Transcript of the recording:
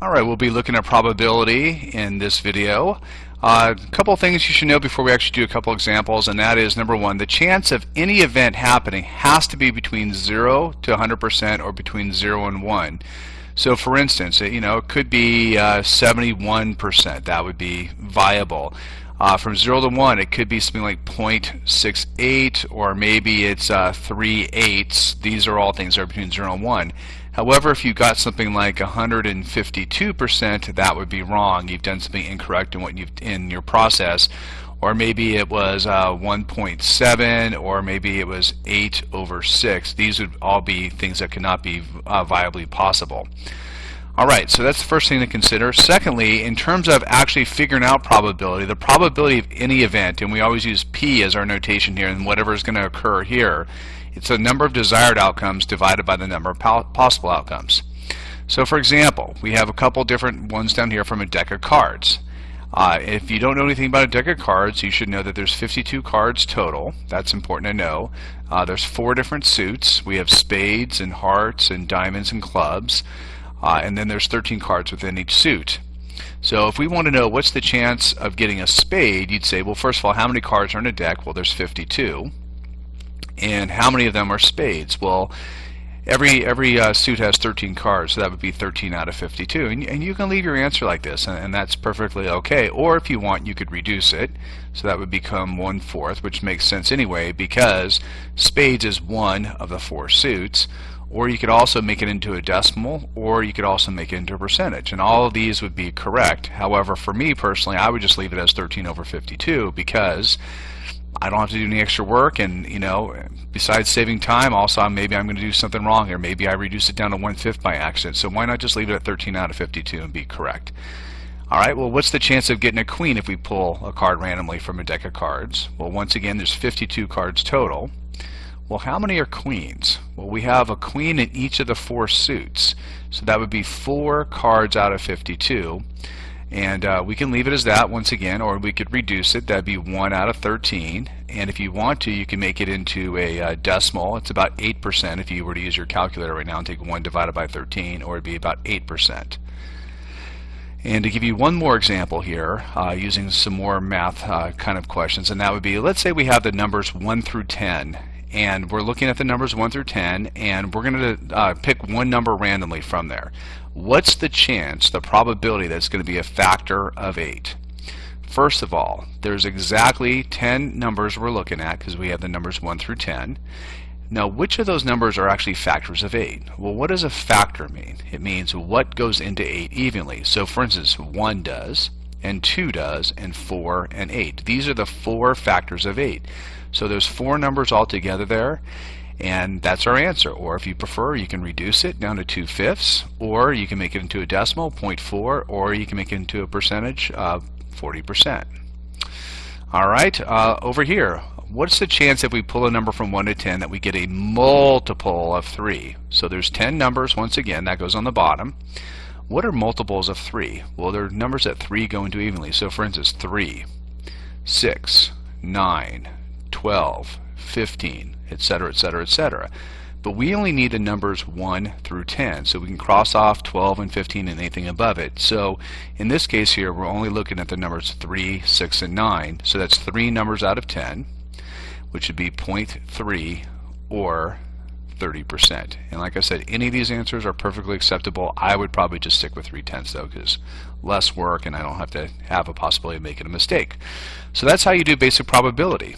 Alright, we'll be looking at probability in this video. A couple of things you should know before we actually do a couple examples, and that is, number one, the chance of any event happening has to be between 0 to 100% or between 0 and 1. So for instance, it could be 71%. That would be viable. From 0 to 1, it could be something like 0.68, or maybe it's 3/8. These are all things that are between 0 and 1. However, if you got something like 152%, that would be wrong. You've done something incorrect in your process. Or maybe it was 1.7, or maybe it was 8/6. These would all be things that could not be viably possible. Alright, so that's the first thing to consider. Secondly, in terms of actually figuring out probability, the probability of any event, and we always use P as our notation here, and whatever is going to occur here, it's the number of desired outcomes divided by the number of possible outcomes. So for example, we have a couple different ones down here from a deck of cards. If you don't know anything about a deck of cards, you should know that there's 52 cards total. That's important to know. There's 4 different suits. We have spades and hearts and diamonds and clubs. And then there's 13 cards within each suit. So if we want to know what's the chance of getting a spade, you'd say, well, first of all, how many cards are in a deck? Well, there's 52. And how many of them are spades? Well, every suit has 13 cards, so that would be 13 out of 52. And you can leave your answer like this, and that's perfectly okay. Or if you want, you could reduce it, so that would become 1/4, which makes sense anyway, because spades is one of the 4 suits. Or you could also make it into a decimal, or you could also make it into a percentage, and all of these would be correct. However, for me personally, I would just leave it as 13/52, because I don't have to do any extra work, and besides saving time, also maybe I'm going to do something wrong here. Maybe I reduce it down to 1/5 by accident, so why not just leave it at 13 out of 52 and be correct? Alright, well, what's the chance of getting a queen if we pull a card randomly from a deck of cards? Well, once again, there's 52 cards total. Well, how many are queens? Well, we have a queen in each of the 4 suits, so that would be 4 cards out of 52. And we can leave it as that once again, or we could reduce it. That'd be 1 out of 13. And if you want to, you can make it into a decimal. It's about 8% if you were to use your calculator right now and take 1 divided by 13, or it'd be about 8%. And to give you one more example here, using some more math kind of questions, and that would be, let's say we have the numbers 1 through 10. And we're looking at the numbers 1 through 10, and we're going to pick one number randomly from there. What's the chance, the probability that's going to be a factor of 8? First of all, there's exactly 10 numbers we're looking at, because we have the numbers 1 through 10. Now, which of those numbers are actually factors of 8? Well, what does a factor mean? It means what goes into 8 evenly. So for instance, 1 does, and 2 does, and 4 and 8. These are the 4 factors of 8. So there's 4 numbers altogether there, and that's our answer. Or if you prefer, you can reduce it down to 2/5, or you can make it into a decimal, 0.4, or you can make it into a percentage, 40%. Alright, over here, what's the chance if we pull a number from 1 to 10 that we get a multiple of 3? So there's 10 numbers, once again, that goes on the bottom. What are multiples of 3? Well, they're numbers that 3 go into evenly. So for instance, 3, 6, 9, 12, 15, etc., etc., etc. But we only need the numbers 1 through 10, so we can cross off 12 and 15 and anything above it. So in this case here, we're only looking at the numbers 3, 6, and 9. So that's 3 numbers out of 10, which would be 0.3 or 30%. And like I said, any of these answers are perfectly acceptable. I would probably just stick with 3/10 though, because less work and I don't have to have a possibility of making a mistake. So that's how you do basic probability.